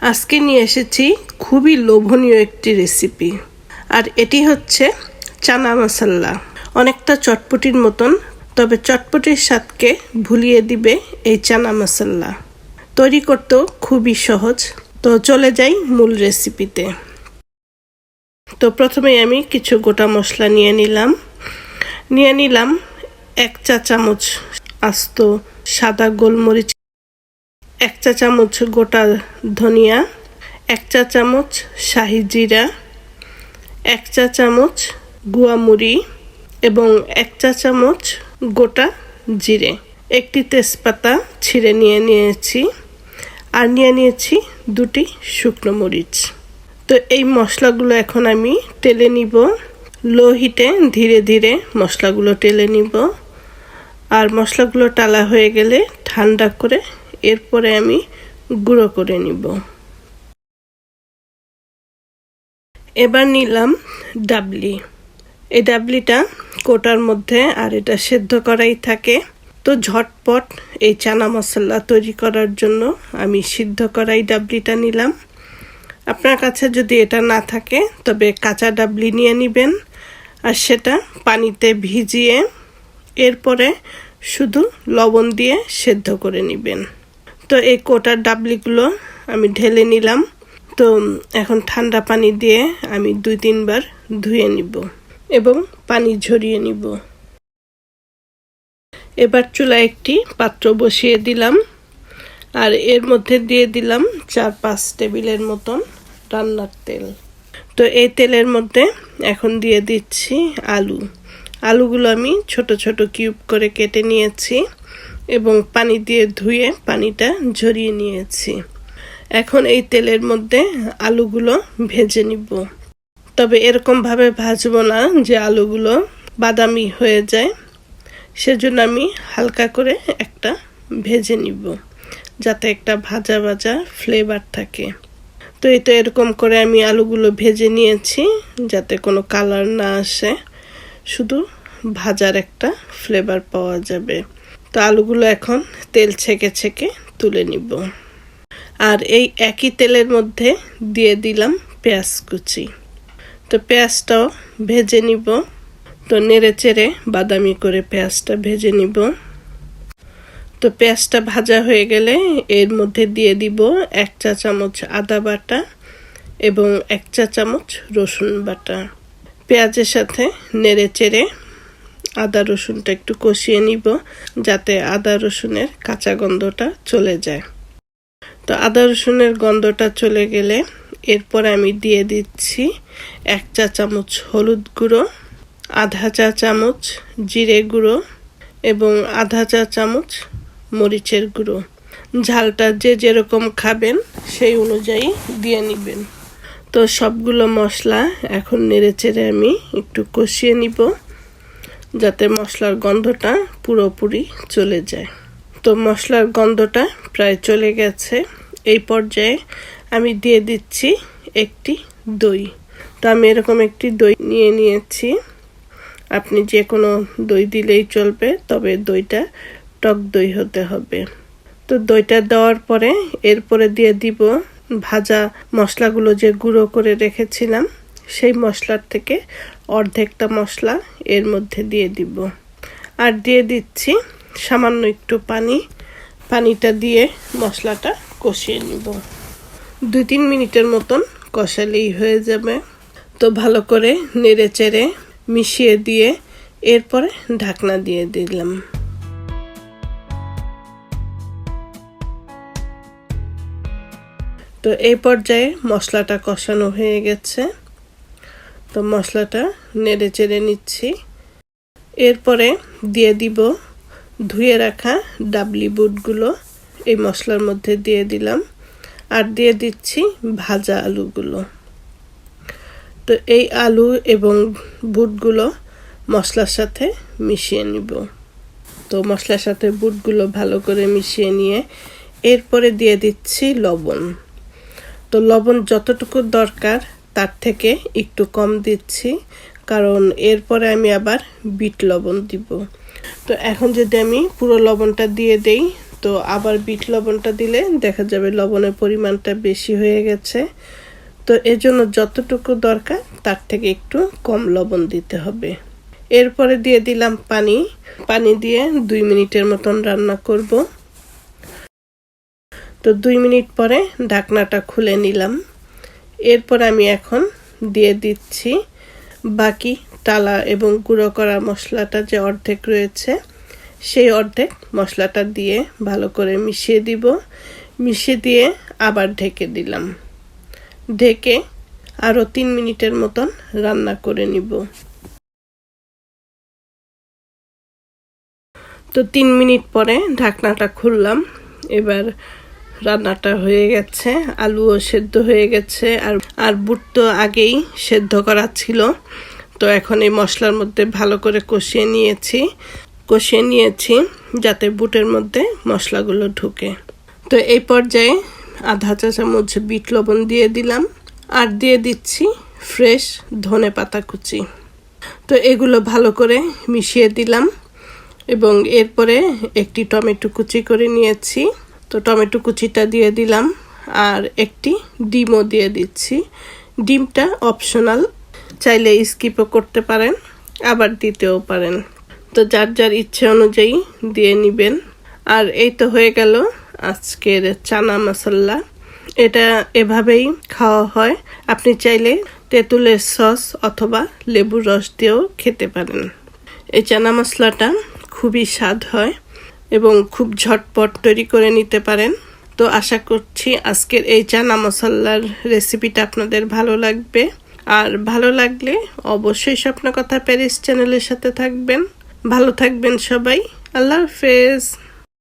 আজকে নিয়ে এসেছি খুবই লোভনীয় একটি রেসিপি, আর এটি হচ্ছে চানা মশলা। অনেকটা চটপটির মতন, তবে চটপটির স্বাদকে ভুলিয়ে দিবে এই চানা মশলা। তৈরি করতেও খুবই সহজ। তো চলে যাই মূল রেসিপিতে। তো প্রথমে আমি কিছু গোটা মশলা নিয়ে নিলাম 1 চা চামচ আস্ত সাদা গোলমরিচ, 1 চা চামচ গোটা ধনিয়া, 1 চা চামচ শাহি জিরা, 1 চা চামচ গুয়া মুড়ি এবং 1 চা চামচ গোটা জিরে, একটি তেজপাতা ছিঁড়ে নিয়েছি, আর নিয়েছি 2টি শুকনো মরিচ। তো এই মশলাগুলো এখন আমি টেলে নিব। লো হিটে ধীরে ধীরে মশলাগুলো টেলে নিব। আর মশলাগুলো টালা হয়ে গেলে ঠান্ডা করে এরপরে আমি গুঁড়ো করে নিব। এবার নিলাম ডাবলি। এই ডাবলিটা কোটার মধ্যে, আর এটা সেদ্ধ করাই থাকে। তো ঝটপট এই চানা মশলা তৈরি করার জন্য আমি সিদ্ধ করাই ডাবলিটা নিলাম। আপনার কাছে যদি এটা না থাকে তবে কাঁচা ডাবলি নিয়ে নেবেন, আর সেটা পানিতে ভিজিয়ে এরপরে শুধু লবণ দিয়ে সেদ্ধ করে নেবেন। তো এই কোটার ডাবলিগুলো আমি ঢেলে নিলাম। তো এখন ঠান্ডা পানি দিয়ে আমি 2-3 বার ধুয়ে নিব এবং পানি ঝরিয়ে নিব। এবার চুলায় একটি পাত্র বসিয়ে দিলাম, আর এর মধ্যে দিয়ে দিলাম 4-5 টেবিলের মতন রান্নার তেল। তো এই তেলের মধ্যে এখন দিয়ে দিচ্ছি আলুগুলো আমি ছোট ছোট কিউব করে কেটে নিয়েছি এবং পানি দিয়ে ধুয়ে পানিটা ঝরিয়ে নিয়েছি। এখন এই তেলের মধ্যে আলুগুলো ভেজে নিব। তবে এরকমভাবে ভাজবো না যে আলুগুলো বাদামি হয়ে যায়, সেজন্য আমি হালকা করে একটা ভেজে নিব, যাতে একটা ভাজা ভাজা ফ্লেভার থাকে। তো এটা এরকম করে আমি আলুগুলো ভেজে নিয়েছি, যাতে কোনো কালার না আসে, শুধু ভাজার একটা ফ্লেভার পাওয়া যাবে। তো আলুগুলো এখন তেল ছেঁকে তুলে নিব। আর এই একই তেলের মধ্যে দিয়ে দিলাম পেঁয়াজ কুচি। তো পেঁয়াজটাও ভেজে নিব। তো নেড়ে চেড়ে বাদামি করে পেঁয়াজটা ভেজে নিব। তো পেঁয়াজটা ভাজা হয়ে গেলে এর মধ্যে দিয়ে দিব 1 চা চামচ আদা বাটা এবং 1 চা চামচ রসুন বাটা। পেঁয়াজের সাথে নেড়ে চেড়ে আদা রসুনটা একটু কষিয়ে নিব, যাতে আদা রসুনের কাঁচা গন্ধটা চলে যায়। তো আদা রসুনের গন্ধটা চলে গেলে এরপর আমি দিয়ে দিচ্ছি 1 চা চামচ হলুদ গুঁড়ো, আধা চা চামচ জিরে গুঁড়ো এবং আধা চা চামচ মরিচের গুঁড়ো। ঝালটা যে যেরকম খাবেন সেই অনুযায়ী দিয়ে নেবেন। তো সবগুলো মশলা এখন নেড়ে চেড়ে আমি একটু কষিয়ে নিব, যাতে মশলার গন্ধটা পুরোপুরি চলে যায়। তো মশলার গন্ধটা প্রায় চলে গেছে। এই পর্যায়ে আমি দিয়ে দিচ্ছি একটি দই। তো আমি এরকম একটি দই নিয়েছি। আপনি যে কোনো দই দিলেই চলবে, তবে দইটা টক দই হতে হবে। তো দইটা দেওয়ার পরে এরপরে দিয়ে দিব ভাজা মশলাগুলো যে গুঁড়ো করে রেখেছিলাম, সেই মশলার থেকে অর্ধেকটা মশলা এর মধ্যে দিয়ে দিব। আর দিয়ে দিচ্ছি সামান্য একটু পানিটা দিয়ে মশলাটা কষিয়ে নিব। 2-3 মিনিটের মতন কষালেই হয়ে যাবে। তো ভালো করে নেড়ে চেড়ে মিশিয়ে দিয়ে এরপরে ঢাকনা দিয়ে দিলাম। তো এই পর্যায়ে মশলাটা কষানো হয়ে গেছে। তো মশলাটা নেড়ে চেড়ে নিচ্ছি। এরপরে দিয়ে দিব ধুয়ে রাখা ডাবলি বুটগুলো, এই মশলার মধ্যে দিয়ে দিলাম, আর দিয়ে দিচ্ছি ভাজা আলুগুলো। তো এই আলু এবং বুটগুলো মশলার সাথে মিশিয়ে নিব। তো মশলার সাথে বুটগুলো ভালো করে মিশিয়ে নিয়ে এরপরে দিয়ে দিচ্ছি লবণ। তো লবণ যতটুকু দরকার তার থেকে একটু কম দিচ্ছি, কারণ এরপরে আমি আবার বিট লবণ দিব। তো এখন যদি আমি পুরো লবণটা দিয়ে দেই তো আবার বিট লবণটা দিলে দেখা যাবে লবণের পরিমাণটা বেশি হয়ে গেছে। তো এজন্য যতটুকু দরকার তার থেকে একটু কম লবণ দিতে হবে। এরপরে দিয়ে দিলাম পানি দিয়ে 2 মিনিটের মতন রান্না করব। তো 2 মিনিট পরে ঢাকনাটা খুলে নিলাম। এরপর আমি এখন দিয়ে দিচ্ছি বাকি টালা এবং গুঁড়ো করা মশলাটা যে অর্ধেক রয়েছে, সেই অর্ধেক মশলাটা দিয়ে ভালো করে মিশিয়ে দিব। মিশিয়ে দিয়ে আবার ঢেকে দিলাম। ঢেকে আরও 3 মিনিটের মতন রান্না করে নিব। তো 3 মিনিট পরে ঢাকনাটা খুললাম। এবার রান্নাটা হয়ে গেছে, আলুও সেদ্ধ হয়ে গেছে, আর বুট তো আগেই সেদ্ধ করা ছিল। তো এখন এই মশলার মধ্যে ভালো করে কষিয়ে নিয়েছি যাতে বুটের মধ্যে মশলাগুলো ঢুকে। তো এই পর্যায়ে আধা চা চামচ বিট লবণ দিয়ে দিলাম, আর দিয়ে দিচ্ছি ফ্রেশ ধনে পাতা কুচি। তো এগুলো ভালো করে মিশিয়ে দিলাম এবং এরপরে একটি টমেটো কুচি করে নিয়েছি। তো টমেটো কুচিটা দিয়ে দিলাম, আর একটি ডিমও দিয়ে দিচ্ছি। ডিমটা অপশনাল, চাইলে স্কিপও করতে পারেন, আবার দিতেও পারেন। তো যার যার ইচ্ছে অনুযায়ী দিয়ে নেবেন। আর এই তো হয়ে গেল আজকের চানা মশলা। এটা এভাবেই খাওয়া হয়। আপনি চাইলে তেঁতুলের সস অথবা লেবুর রস দিয়েও খেতে পারেন। এই চানা মশলাটা খুবই স্বাদ হয় এবং খুব ঝটপট তৈরি করে নিতে পারেন। তো আশা করছি আজকের এই চানা মশলার রেসিপিটা আপনাদের ভালো লাগবে। আর ভালো লাগলে অবশ্যই স্বপ্ন কথা প্যারিস চ্যানেলের সাথে থাকবেন। ভালো থাকবেন সবাই। আল্লাহ হাফেজ।